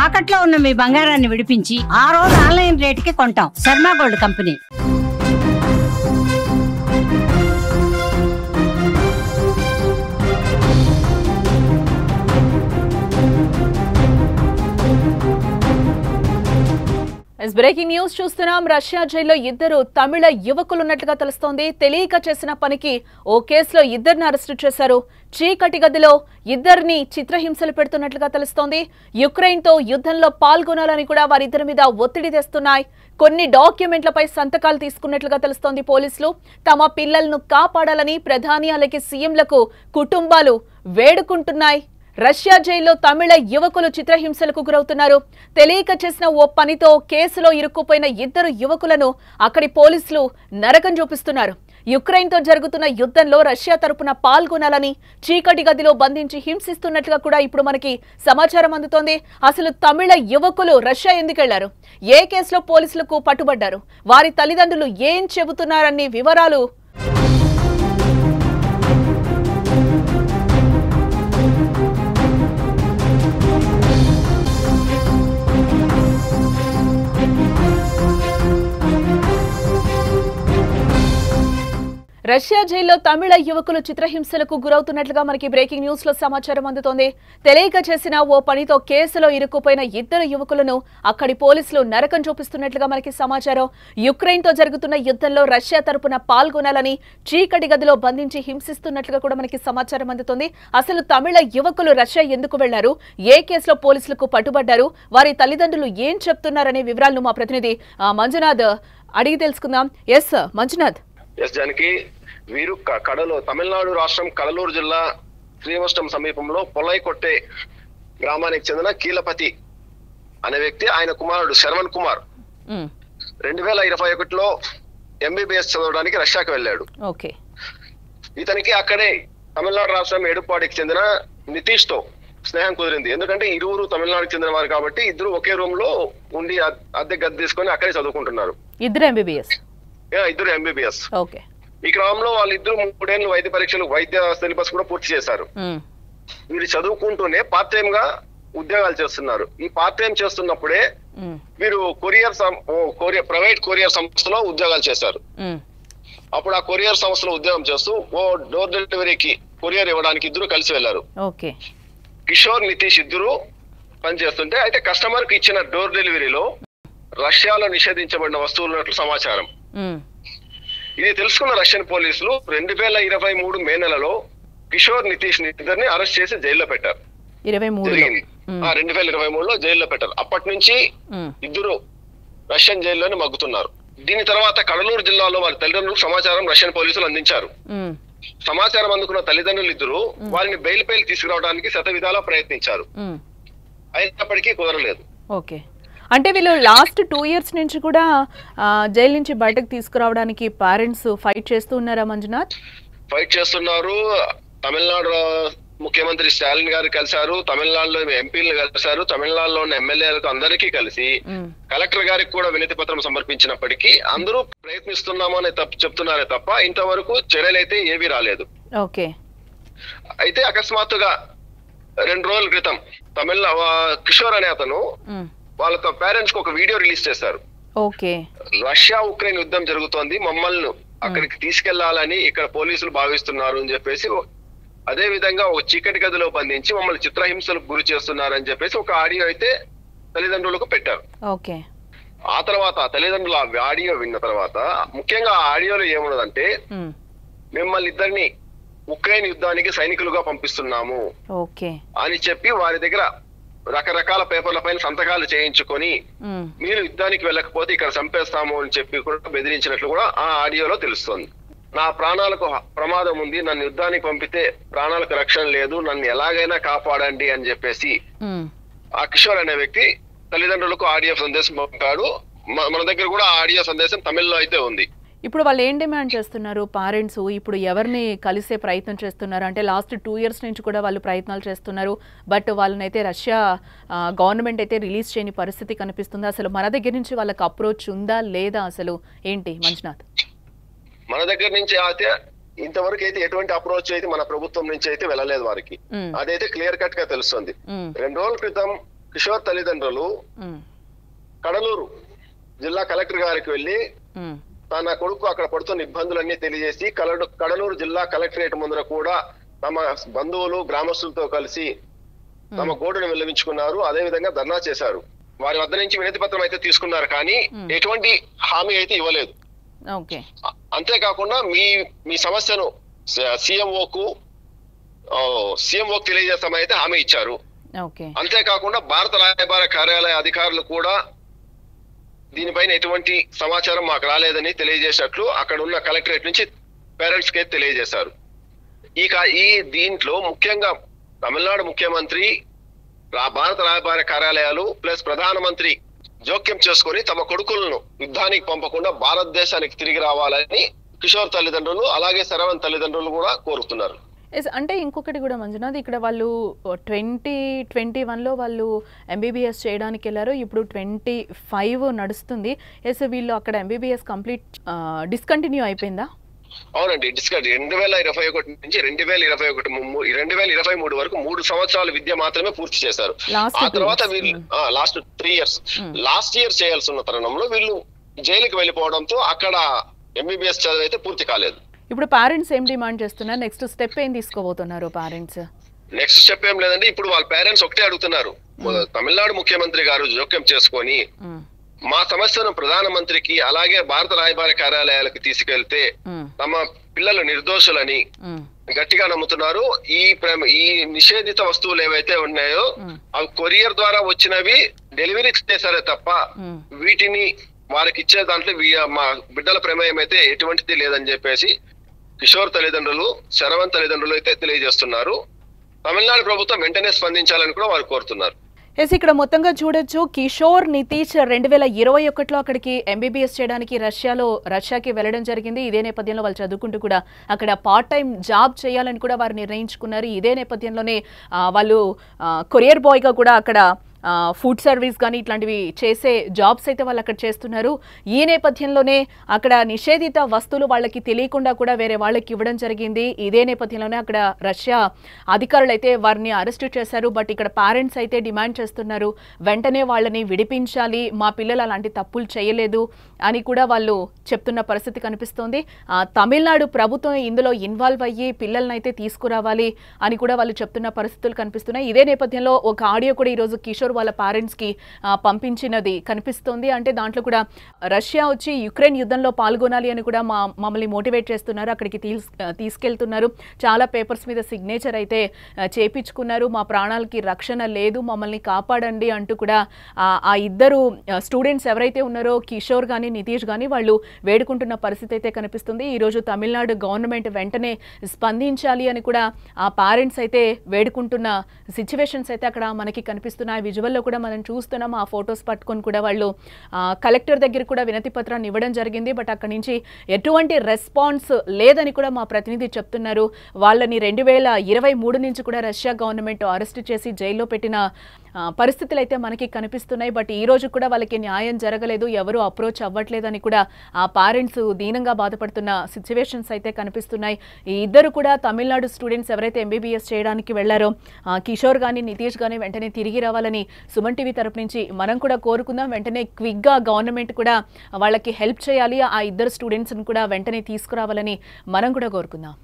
తాకట్లో ఉన్న మీ బంగారాన్ని విడిపించి ఆ రోజు ఆన్లైన్ రేటుకి కొంటాం. Sharma gold company. Breaking news చూస్తున్నాం. రష్యా జైల్లో ఇద్దరు తమిళ యువకులున్నట్లుగా తెలుస్తోంది. తెలియక చేసిన పనికి ఓ కేసులో ఇద్దరిని అరెస్టు చేశారు. చీకటి గదిలో ఇద్దరిని చిత్రహింసలు పెడుతున్నట్లుగా తెలుస్తోంది. యుక్రెయిన్ తో యుద్ధంలో పాల్గొనాలని కూడా వారిద్దరి మీద ఒత్తిడి తెస్తున్నాయి. కొన్ని డాక్యుమెంట్లపై సంతకాలు తీసుకున్నట్లుగా తెలుస్తోంది. పోలీసులు తమ పిల్లలను కాపాడాలని ప్రధాని అలాగే సీఎంలకు కుటుంబాలు వేడుకుంటున్నాయి. రష్యా జైల్లో తమిళ యువకులు చిత్రహింసలకు గురవుతున్నారు. తెలియక చేసిన ఓ పనితో కేసులో ఇరుక్కుపోయిన ఇద్దరు యువకులను అక్కడి పోలీసులు నరకం చూపిస్తున్నారు. యుక్రెయిన్ తో జరుగుతున్న యుద్ధంలో రష్యా తరపున పాల్గొనాలని చీకటి గదిలో బంధించి హింసిస్తున్నట్లుగా కూడా ఇప్పుడు మనకి సమాచారం అందుతోంది. అసలు తమిళ యువకులు రష్యా ఎందుకెళ్లారు, ఏ కేసులో పోలీసులకు పట్టుబడ్డారు, వారి తల్లిదండ్రులు ఏం చెబుతున్నారని వివరాలు రష్యా జైల్లో తమిళ యువకులు చిత్రహింసలకు గురవుతున్నట్లుగా మనకి బ్రేకింగ్ న్యూస్ లో సమాచారం అందుతోంది. తెలియక చేసిన ఓ పనితో కేసులో ఇరుక్కుపోయిన ఇద్దరు యువకులను అక్కడి పోలీసులు నరకం చూపిస్తున్నట్లుగా మనకి సమాచారం. యుక్రెయిన్ తో జరుగుతున్న యుద్ధంలో రష్యా తరపున పాల్గొనాలని చీకటి గదిలో బంధించి హింసిస్తున్నట్లుగా కూడా మనకి సమాచారం అందుతోంది. అసలు తమిళ యువకులు రష్యా ఎందుకు వెళ్లారు, ఏ కేసులో పోలీసులకు పట్టుబడ్డారు, వారి తల్లిదండ్రులు ఏం చెప్తున్నారనే వివరాలను మా ప్రతినిధి మంజునాథ్ అడిగి తెలుసుకుందాం. ఎస్ మంజునాథ్. ఎస్ జానకి, వీరు కడలు తమిళనాడు రాష్ట్రం కడలూరు జిల్లా శ్రీవష్టం సమీపంలో పొలైకొట్టే గ్రామానికి చెందిన కీలపతి అనే వ్యక్తి, ఆయన కుమారుడు శర్వణ్ కుమార్ 2021లో ఎంబీబీఎస్ చదవడానికి రష్యాకి వెళ్ళాడు. ఇతనికి అక్కడే తమిళనాడు రాష్ట్రం ఎడుపాడికి చెందిన నితీష్ తో స్నేహం కుదిరింది. ఎందుకంటే ఇరువురు తమిళనాడుకి చెందిన వారు కాబట్టి ఇద్దరు ఒకే రూమ్ లో ఉండి అద్దె గది తీసుకొని అక్కడే చదువుకుంటున్నారు. ఇద్దరు ఎంబీబీఎస్. ఈ క్రమంలో వాళ్ళిద్దరు 3 ఏళ్ళు వైద్య సిలబస్ కూడా పూర్తి చేశారు. వీరు చదువుకుంటూనే పార్ట్ టైం గా ఉద్యోగాలు చేస్తున్నారు. ఈ పార్ట్ టైం చేస్తున్నప్పుడే వీరు ప్రైవేట్ కొరియర్ సంస్థలో ఉద్యోగాలు చేశారు. అప్పుడు ఆ కొరియర్ సంస్థలో ఉద్యోగం చేస్తూ ఓ డోర్ డెలివరీకి కొరియర్ ఇవ్వడానికి ఇద్దరు కలిసి వెళ్లారు. కిషోర్, నితీష్ ఇద్దరు పనిచేస్తుంటే అయితే కస్టమర్ కి ఇచ్చిన డోర్ డెలివరీలో రష్యాలో నిషేధించబడిన వస్తువులు ఉన్నట్లు సమాచారం. ఇది తెలుసుకున్న రష్యన్ పోలీసులు 2023 మే నెలలో కిషోర్, నితీష్ ఇద్దరిని అరెస్ట్ చేసి జైల్లో పెట్టారు. 2023లో జైల్లో పెట్టారు. అప్పటి నుంచి ఇద్దరు రష్యన్ జైల్లోనే మగ్గుతున్నారు. దీని తర్వాత కడలూరు జిల్లాలో వారి తల్లిదండ్రులకు సమాచారం రష్యన్ పోలీసులు అందించారు. సమాచారం అందుకున్న తల్లిదండ్రులు ఇద్దరు వారిని బెయిల్ పై తీసుకురావడానికి శతవిధాలా ప్రయత్నించారు. అయినప్పటికీ కుదరలేదు. అంటే వీళ్ళు లాస్ట్ 2 years నుంచి కూడా జైలు నుంచి బయటకు తీసుకురావడానికి పేరెంట్స్ ఫైట్ చేస్తూ ఉన్నారా మంజునాథ్? ఫైట్ చేస్తున్నారు. తమిళనాడు ముఖ్యమంత్రి స్టాలిన్ గారు కలిశారు, తమిళనాడులో ఎంపీలు కలిశారు, తమిళనాడులో ఉన్న ఎమ్మెల్యేలకు అందరికీ కలిసి కలెక్టర్ గారికి కూడా వినతి పత్రం సమర్పించినప్పటికీ అందరూ ప్రయత్నిస్తున్నామని చెప్తున్నారే తప్ప ఇంతవరకు చర్యలైతే ఏవీ రాలేదు. అయితే అకస్మాత్తుగా 2 రోజుల క్రితం కిషోర్ అనే అతను వాళ్ళ పేరెంట్స్ కి ఒక వీడియో రిలీజ్ చేశారు. రష్యా ఉక్రెయిన్ యుద్ధం జరుగుతోంది, మమ్మల్ని అక్కడికి తీసుకెళ్లాలని ఇక్కడ పోలీసులు భావిస్తున్నారు అని చెప్పేసి, అదే విధంగా ఒక చీకటి గదిలో బంధించి మమ్మల్ని చిత్రహింసలకు గురి చేస్తున్నారని చెప్పేసి ఒక ఆడియో అయితే తల్లిదండ్రులకు పెట్టారు. ఆ తర్వాత తల్లిదండ్రులు ఆ ఆడియో విన్న తర్వాత ముఖ్యంగా ఆ ఆడియోలో ఏమున్నదంటే, మిమ్మల్ని ఇద్దరిని ఉక్రెయిన్ యుద్ధానికి సైనికులుగా పంపిస్తున్నాము అని చెప్పి వారి దగ్గర రకరకాల పేపర్ల పైన సంతకాలు చేయించుకొని మీరు యుద్ధానికి వెళ్ళకపోతే ఇక్కడ చంపేస్తాము అని చెప్పి కూడా బెదిరించినట్లు కూడా ఆ ఆడియోలో తెలుస్తుంది. నా ప్రాణాలకు ప్రమాదం ఉంది, నన్ను యుద్ధానికి పంపితే ప్రాణాలకు రక్షణ లేదు, నన్ను ఎలాగైనా కాపాడండి అని చెప్పేసి ఆ కిషోర్ అనే వ్యక్తి తల్లిదండ్రులకు ఆడియో సందేశం పంపాడు. మన దగ్గర కూడా ఆడియో సందేశం తమిళ్లో అయితే ఉంది. ఇప్పుడు వాళ్ళు ఏం డిమాండ్ చేస్తున్నారు పేరెంట్స్? ఇప్పుడు ఎవరిని కలిసే ప్రయత్నం చేస్తున్నారు అంటే లాస్ట్ 2 years నుంచి కూడా వాళ్ళు ప్రయత్నాలు చేస్తున్నారు, బట్ వాళ్ళనైతే రష్యా గవర్నమెంట్ అయితే రిలీజ్ చేయని పరిస్థితి కనిపిస్తుంది. అసలు మన దగ్గర నుంచి వాళ్ళకి అప్రోచ్ ఉందా లేదా, అసలు ఏంటి మంజునాథ్? మన దగ్గర నుంచి అయితే ఇంతవరకు అయితే ఎటువంటి అప్రోచ్ అయితే మన ప్రభుత్వం నుంచి అయితే వెళ్ళలేదు వారికి. అదైతే క్లియర్ కట్ గా తెలుస్తుంది. 2 రోజుల క్రితం కిషోర్ తల్లిదండ్రులు కడలూరు జిల్లా కలెక్టర్ గారికి వెళ్లి తన కొడుకు అక్కడ పడుతున్న ఇబ్బందులన్నీ తెలియజేసి కడలూరు జిల్లా కలెక్టరేట్ ముందర కూడా తమ బంధువులు గ్రామస్తులతో కలిసి తమ గోడును విన్నవించుకున్నారు. అదే విధంగా ధర్నా చేశారు. వారి వద్ద నుంచి వినతి పత్రం అయితే తీసుకున్నారు, కానీ ఎటువంటి హామీ అయితే ఇవ్వలేదు. అంతేకాకుండా మీ సమస్యను సీఎంఓకు తెలియజేస్తామని అయితే హామీ ఇచ్చారు. అంతేకాకుండా భారత రాయబార కార్యాలయ అధికారులు కూడా దీనిపైన ఎటువంటి సమాచారం మాకు రాలేదని తెలియజేసినట్లు అక్కడ ఉన్న కలెక్టరేట్ నుంచి పేరెంట్స్ కి తెలియజేశారు. ఈ దీంట్లో ముఖ్యంగా తమిళనాడు ముఖ్యమంత్రి, భారత రాయబార కార్యాలయాలు ప్లస్ ప్రధానమంత్రి జోక్యం చేసుకుని తమ కొడుకులను యుద్ధానికి పంపకుండా భారతదేశానికి తిరిగి రావాలని కిషోర్ తల్లిదండ్రులు అలాగే శరవణ్ తల్లిదండ్రులు కూడా కోరుతున్నారు. అంటే ఇంకొకటి కూడా మంజునాథ్, ఇక్కడ వాళ్ళు 2021లో వాళ్ళు ఎంబీబీఎస్ చేయడానికి వెళ్ళారు. ఇప్పుడు 25 నడుస్తుంది. వీళ్ళు అక్కడ ఎంబీబీఎస్ కంప్లీట్ డిస్కంటిన్యూ అయిపోయిందా? అవునండి, 2021 నుంచి 2023 వరకు 3 సంవత్సరాల విద్య మాత్రమే పూర్తి చేశారు. ఆ తర్వాత వీళ్ళు లాస్ట్ 3 ఇయర్స్ లాస్ట్ ఇయర్ చేయాల్సి ఉన్న తరుణంలో వీళ్ళు జైలుకి వెళ్ళిపోవడంతో అక్కడ ఎంబీబీఎస్ చదువు అయితే పూర్తి కాలేదు. ఇప్పుడు పేరెంట్స్ ఏం డిమాండ్ చేస్తున్నారు? నెక్స్ట్ స్టెప్ ఏం తీసుకోబోతున్నారు పేరెంట్స్? నెక్స్ట్ స్టెప్ ఏం లేదండి, ఇప్పుడు వాళ్ళ పేరెంట్స్ ఒకటే అడుగుతున్నారు, తమిళనాడు ముఖ్యమంత్రి గారు జోక్యం చేసుకొని మా సమస్యను ప్రధానమంత్రికి అలాగే భారత రాయబార కార్యాలయాలకు తీసుకెళ్తే తమ పిల్లలు నిర్దోషులని గట్టిగా నమ్ముతున్నారు. ఈ నిషేధిత వస్తువులు ఏవైతే ఉన్నాయో అవి కొరియర్ ద్వారా వచ్చినవి డెలివరీ చేశారే తప్ప వీటిని వారికి ఇచ్చే దాంట్లో మా బిడ్డల ప్రమేయం అయితే ఎటువంటిది లేదని చెప్పేసి కిషోర్ తల్లిదండ్రులు, శరవణ్ తల్లిదండ్రులు అయితే తెలియజేస్తున్నారు. తమిళనాడు ప్రభుత్వం వెంటనే స్పందించాలని కూడా వారు కోరుతున్నారు. ఇక్కడ మొత్తంగా చూడొచ్చు, కిషోర్ నితీష్ 2021లో అక్కడికి ఎంబీబీఎస్ చేయడానికి రష్యాకి వెళ్ళడం జరిగింది. ఇదే నేపథ్యంలో వాళ్ళు చదువుకుంటూ కూడా అక్కడ పార్ట్ టైం జాబ్ చేయాలని కూడా వారు నిర్ణయించుకున్నారు. ఇదే నేపథ్యంలోనే వాళ్ళు కొరియర్ బాయ్గా కూడా అక్కడ ఫుడ్ సర్వీస్ కానీ ఇట్లాంటివి చేసే జాబ్స్ అయితే వాళ్ళు అక్కడ చేస్తున్నారు. ఈ నేపథ్యంలోనే అక్కడ నిషేధిత వస్తువులు వాళ్ళకి తెలియకుండా కూడా వేరే వాళ్ళకి ఇవ్వడం జరిగింది. ఇదే నేపథ్యంలోనే అక్కడ రష్యా అధికారులు అయితే వారిని అరెస్ట్ చేశారు. బట్ ఇక్కడ పేరెంట్స్ అయితే డిమాండ్ చేస్తున్నారు, వెంటనే వాళ్ళని విడిపించాలి, మా పిల్లలు అలాంటి తప్పులు చేయలేదు అని కూడా వాళ్ళు చెప్తున్న పరిస్థితి కనిపిస్తోంది. తమిళనాడు ప్రభుత్వం ఇందులో ఇన్వాల్వ్ అయ్యి పిల్లల్ని అయితే తీసుకురావాలి అని కూడా వాళ్ళు చెప్తున్న పరిస్థితులు కనిపిస్తున్నాయి. ఇదే నేపథ్యంలో ఒక ఆడియో కూడా ఈరోజు కిషోర్ వాళ్ళ పేరెంట్స్ కి పంపించినది కనిపిస్తోంది. అంటే దాంట్లో కూడా రష్యా వచ్చి యుక్రెయిన్ యుద్ధంలో పాల్గొనాలి అని కూడా మమ్మల్ని మోటివేట్ చేస్తున్నారు, అక్కడికి తీసుకెళ్తున్నారు, చాలా పేపర్స్ మీద సిగ్నేచర్ అయితే చేపించుకున్నారు, మా ప్రాణాలకి రక్షణ లేదు, మమ్మల్ని కాపాడండి అంటూ కూడా ఆ ఇద్దరు స్టూడెంట్స్ ఎవరైతే ఉన్నారో కిషోర్ కానీ నితీష్ కానీ వాళ్ళు వేడుకుంటున్న పరిస్థితి అయితే కనిపిస్తుంది. ఈరోజు తమిళనాడు గవర్నమెంట్ వెంటనే స్పందించాలి అని కూడా ఆ పేరెంట్స్ అయితే వేడుకుంటున్న సిచ్యువేషన్స్ అయితే అక్కడ మనకి కనిపిస్తున్నాయి. విజువల్లో కూడా మనం చూస్తున్నాం. ఆ ఫొటోస్ పట్టుకొని కూడా వాళ్ళు కలెక్టర్ దగ్గర కూడా వినతి పత్రాన్ని ఇవ్వడం జరిగింది. బట్ అక్కడి నుంచి ఎటువంటి రెస్పాన్స్ లేదని కూడా మా ప్రతినిధి చెప్తున్నారు. వాళ్ళని 2023 నుంచి కూడా రష్యా గవర్నమెంట్ అరెస్ట్ చేసి జైల్లో పెట్టిన పరిస్థితులు అయితే మనకి కనిపిస్తున్నాయి. బట్ ఈ రోజు కూడా వాళ్ళకి న్యాయం జరగలేదు, ఎవరు అప్రోచ్ అవ్వట్లేదని కూడా ఆ పేరెంట్స్ దీనంగా బాధపడుతున్న సిచ్యువేషన్స్ అయితే కనిపిస్తున్నాయి. ఈ ఇద్దరు కూడా తమిళనాడు స్టూడెంట్స్ ఎవరైతే ఎంబీబీఎస్ చేయడానికి వెళ్లారో కిషోర్ కానీ నితీష్ కానీ వెంటనే తిరిగి రావాలని సుమన్ టీవీ తరపు నుంచి మనం కూడా కోరుకుందాం. వెంటనే క్విక్గా గవర్నమెంట్ కూడా వాళ్ళకి హెల్ప్ చేయాలి, ఆ ఇద్దరు స్టూడెంట్స్ని కూడా వెంటనే తీసుకురావాలని మనం కూడా కోరుకుందాం.